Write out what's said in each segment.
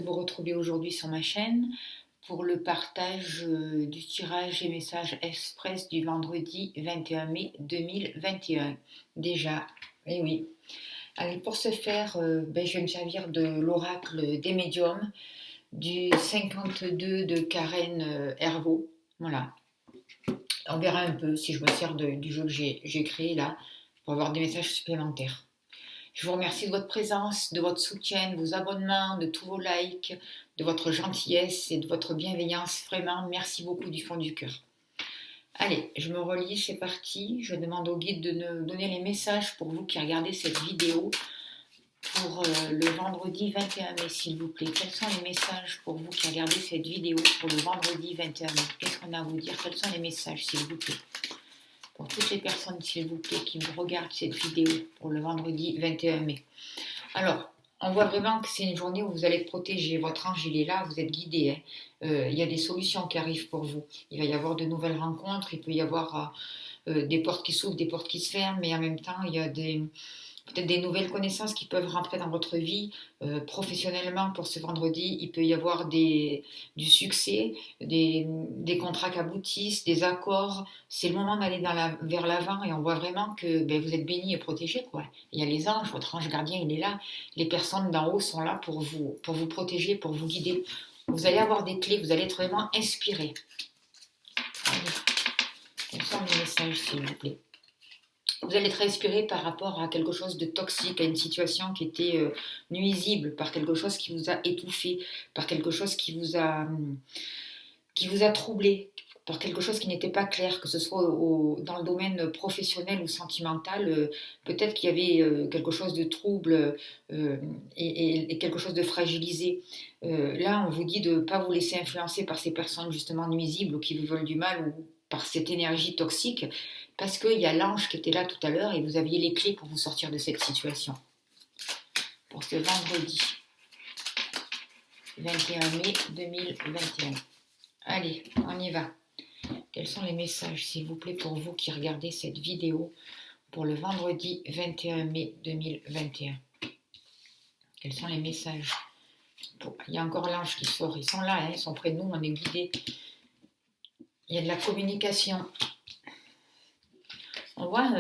vous retrouver aujourd'hui sur ma chaîne pour le partage du tirage et message express du vendredi 21 mai 2021. Déjà, eh oui. Allez, pour ce faire, je vais me servir de l'oracle des médiums du 52 de Karen Hervaux. Voilà. On verra un peu si je me sers du jeu que j'ai créé là pour avoir des messages supplémentaires. Je vous remercie de votre présence, de votre soutien, de vos abonnements, de tous vos likes, de votre gentillesse et de votre bienveillance. Vraiment, merci beaucoup du fond du cœur. Allez, je me relie, c'est parti. Je demande au guide de me donner les messages pour vous qui regardez cette vidéo pour le vendredi 21 mai, s'il vous plaît. Quels sont les messages pour vous qui regardez cette vidéo pour le vendredi 21 mai? Qu'est-ce qu'on a à vous dire? Quels sont les messages, s'il vous plaît? Pour toutes les personnes, s'il vous plaît, qui me regardent cette vidéo pour le vendredi 21 mai. Alors, on voit vraiment que c'est une journée où vous allez être protégé. Votre ange, il est là, vous êtes guidé. Il y a des solutions qui arrivent pour vous. Il va y avoir de nouvelles rencontres, il peut y avoir des portes qui s'ouvrent, des portes qui se ferment, mais en même temps, il y a peut-être des nouvelles connaissances qui peuvent rentrer dans votre vie professionnellement pour ce vendredi. Il peut y avoir du succès, des contrats qui aboutissent, des accords. C'est le moment d'aller vers l'avant et on voit vraiment que vous êtes béni et protégé, quoi. Il y a les anges, votre ange gardien, il est là. Les personnes d'en haut sont là pour vous protéger, pour vous guider. Vous allez avoir des clés, vous allez être vraiment inspiré. Quels sont les messages, s'il vous plaît? Vous allez être inspiré par rapport à quelque chose de toxique, à une situation qui était nuisible, par quelque chose qui vous a étouffé, par quelque chose qui vous a troublé, par quelque chose qui n'était pas clair, que ce soit dans le domaine professionnel ou sentimental. Peut-être qu'il y avait quelque chose de trouble et quelque chose de fragilisé. Là, on vous dit de ne pas vous laisser influencer par ces personnes justement nuisibles ou qui vous veulent du mal ou par cette énergie toxique, parce qu'il y a l'ange qui était là tout à l'heure et vous aviez les clés pour vous sortir de cette situation. Pour ce vendredi 21 mai 2021. Allez, on y va. Quels sont les messages, s'il vous plaît, pour vous qui regardez cette vidéo pour le vendredi 21 mai 2021? Quels sont les messages? Il y a encore l'ange qui sort. Ils sont là, hein, ils sont près de nous, on est guidés. Il y a de la communication. On voit,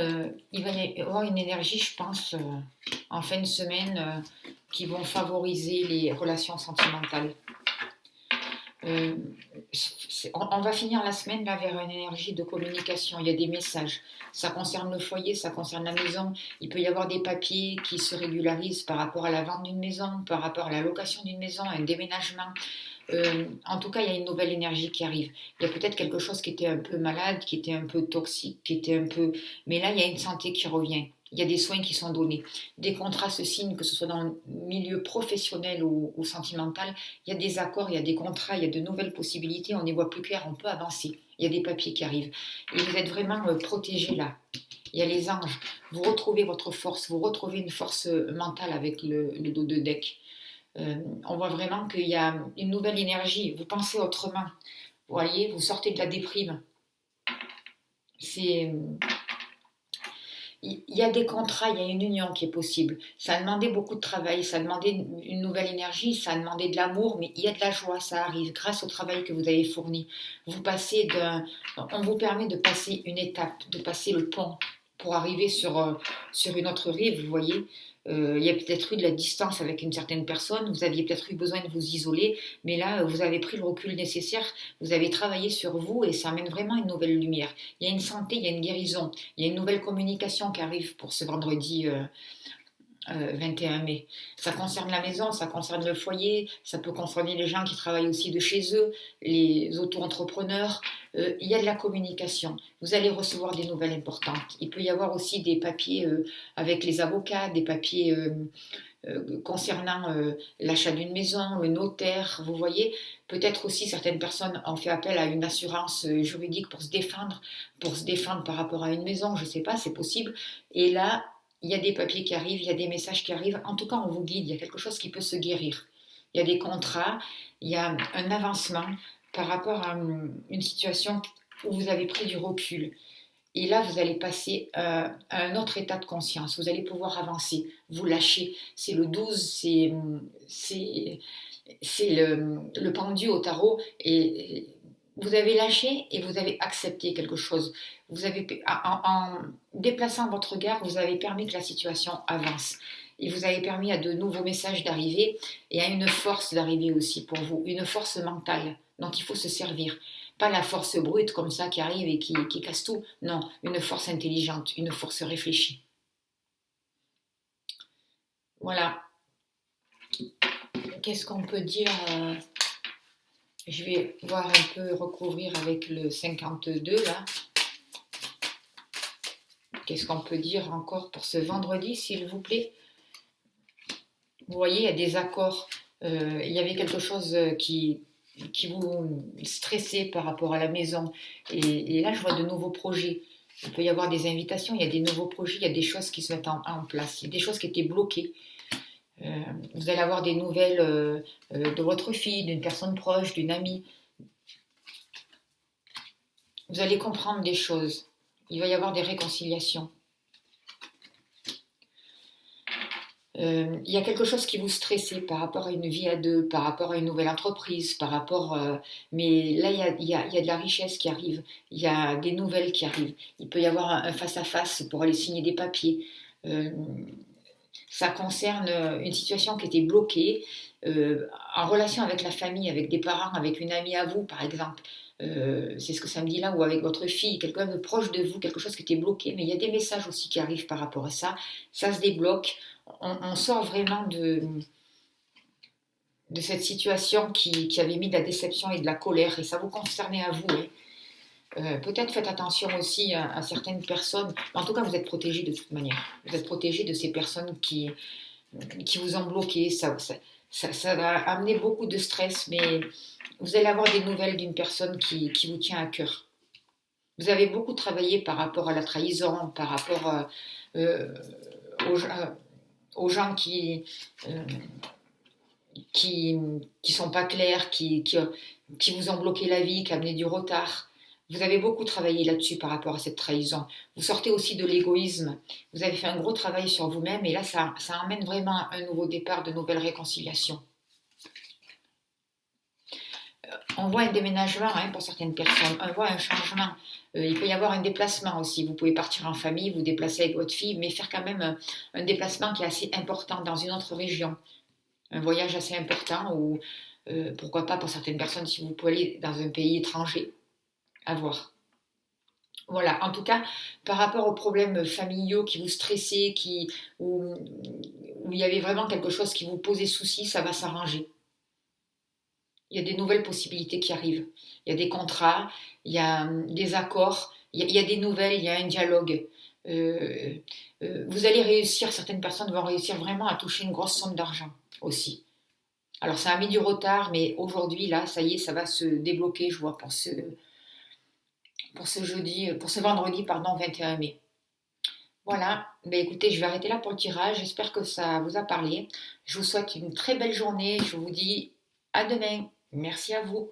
il va y avoir une énergie, je pense, en fin de semaine, qui vont favoriser les relations sentimentales. On va finir la semaine là vers une énergie de communication. Il y a des messages. Ça concerne le foyer, ça concerne la maison. Il peut y avoir des papiers qui se régularisent par rapport à la vente d'une maison, par rapport à la location d'une maison, un déménagement. En tout cas, il y a une nouvelle énergie qui arrive. Il y a peut-être quelque chose qui était un peu malade, qui était un peu toxique, qui était un peu... Mais là, il y a une santé qui revient. Il y a des soins qui sont donnés. Des contrats se signent, que ce soit dans le milieu professionnel ou sentimental. Il y a des accords, il y a des contrats, il y a de nouvelles possibilités. On y voit plus clair, on peut avancer. Il y a des papiers qui arrivent. Et vous êtes vraiment protégés là. Il y a les anges. Vous retrouvez votre force. Vous retrouvez une force mentale avec le dos de deck. On voit vraiment qu'il y a une nouvelle énergie. Vous pensez autrement. Vous voyez, vous sortez de la déprime. Il y a des contrats, il y a une union qui est possible. Ça a demandé beaucoup de travail, ça a demandé une nouvelle énergie, ça a demandé de l'amour, mais il y a de la joie, ça arrive grâce au travail que vous avez fourni. On vous permet de passer une étape, de passer le pont pour arriver sur une autre rive, vous voyez. Il y a peut-être eu de la distance avec une certaine personne, vous aviez peut-être eu besoin de vous isoler, mais là, vous avez pris le recul nécessaire, vous avez travaillé sur vous et ça amène vraiment une nouvelle lumière. Il y a une santé, il y a une guérison, il y a une nouvelle communication qui arrive pour ce vendredi 21 mai. Ça concerne la maison, ça concerne le foyer, ça peut concerner les gens qui travaillent aussi de chez eux, les auto-entrepreneurs. Il y a de la communication. Vous allez recevoir des nouvelles importantes. Il peut y avoir aussi des papiers avec les avocats, des papiers concernant l'achat d'une maison, le notaire, vous voyez. Peut-être aussi certaines personnes ont fait appel à une assurance juridique pour se défendre par rapport à une maison, je ne sais pas, c'est possible. Et là, il y a des papiers qui arrivent, il y a des messages qui arrivent. En tout cas, on vous guide, il y a quelque chose qui peut se guérir. Il y a des contrats, il y a un avancement par rapport à une situation où vous avez pris du recul. Et là, vous allez passer à un autre état de conscience. Vous allez pouvoir avancer, vous lâcher. C'est le 12, c'est le pendu au tarot et vous avez lâché et vous avez accepté quelque chose. Vous avez, en déplaçant votre regard, vous avez permis que la situation avance. Et vous avez permis à de nouveaux messages d'arriver et à une force d'arriver aussi pour vous, une force mentale dont il faut se servir. Pas la force brute comme ça qui arrive et qui casse tout. Non, une force intelligente, une force réfléchie. Voilà. Qu'est-ce qu'on peut dire Je vais voir un peu recouvrir avec le 52 là. Qu'est-ce qu'on peut dire encore pour ce vendredi, s'il vous plaît? Vous voyez, il y a des accords. Il y avait quelque chose qui vous stressait par rapport à la maison. Et là, je vois de nouveaux projets. Il peut y avoir des invitations, il y a des nouveaux projets, il y a des choses qui se mettent en place. Il y a des choses qui étaient bloquées. Vous allez avoir des nouvelles de votre fille, d'une personne proche, d'une amie. Vous allez comprendre des choses. Il va y avoir des réconciliations. Il y a quelque chose qui vous stressait par rapport à une vie à deux, par rapport à une nouvelle entreprise, par rapport... mais là, il y a de la richesse qui arrive, il y a des nouvelles qui arrivent. Il peut y avoir un face-à-face pour aller signer des papiers. Euh, Ça concerne une situation qui était bloquée en relation avec la famille, avec des parents, avec une amie à vous, par exemple. C'est ce que ça me dit là, ou avec votre fille, quelqu'un de proche de vous, quelque chose qui était bloqué. Mais il y a des messages aussi qui arrivent par rapport à ça. Ça se débloque. On sort vraiment de cette situation qui avait mis de la déception et de la colère. Et ça vous concernait à vous. Hein. Peut-être faites attention aussi à certaines personnes. En tout cas, vous êtes protégé de toute manière. Vous êtes protégé de ces personnes qui vous ont bloqué. Ça va amener beaucoup de stress, mais vous allez avoir des nouvelles d'une personne qui vous tient à cœur. Vous avez beaucoup travaillé par rapport à la trahison, par rapport euh, aux, aux gens euh, qui, qui sont pas clairs, qui vous ont bloqué la vie, qui amené du retard. Vous avez beaucoup travaillé là-dessus par rapport à cette trahison. Vous sortez aussi de l'égoïsme. Vous avez fait un gros travail sur vous-même et là, ça amène vraiment un nouveau départ, de nouvelles réconciliations. On voit un déménagement hein, pour certaines personnes, on voit un changement. Il peut y avoir un déplacement aussi. Vous pouvez partir en famille, vous déplacer avec votre fille, mais faire quand même un déplacement qui est assez important dans une autre région. Un voyage assez important ou pourquoi pas pour certaines personnes si vous pouvez aller dans un pays étranger à voir. Voilà, en tout cas, par rapport aux problèmes familiaux qui vous stressaient, où il y avait vraiment quelque chose qui vous posait souci, ça va s'arranger. Il y a des nouvelles possibilités qui arrivent. Il y a des contrats, il y a des accords, il y a des nouvelles, il y a un dialogue. Euh, vous allez réussir, certaines personnes vont réussir vraiment à toucher une grosse somme d'argent aussi. Alors ça a mis du retard, mais aujourd'hui, là, ça y est, ça va se débloquer, je vois, pour ce jeudi, pour ce vendredi, pardon, 21 mai. Voilà, ben écoutez, je vais arrêter là pour le tirage. J'espère que ça vous a parlé. Je vous souhaite une très belle journée. Je vous dis à demain. Merci à vous.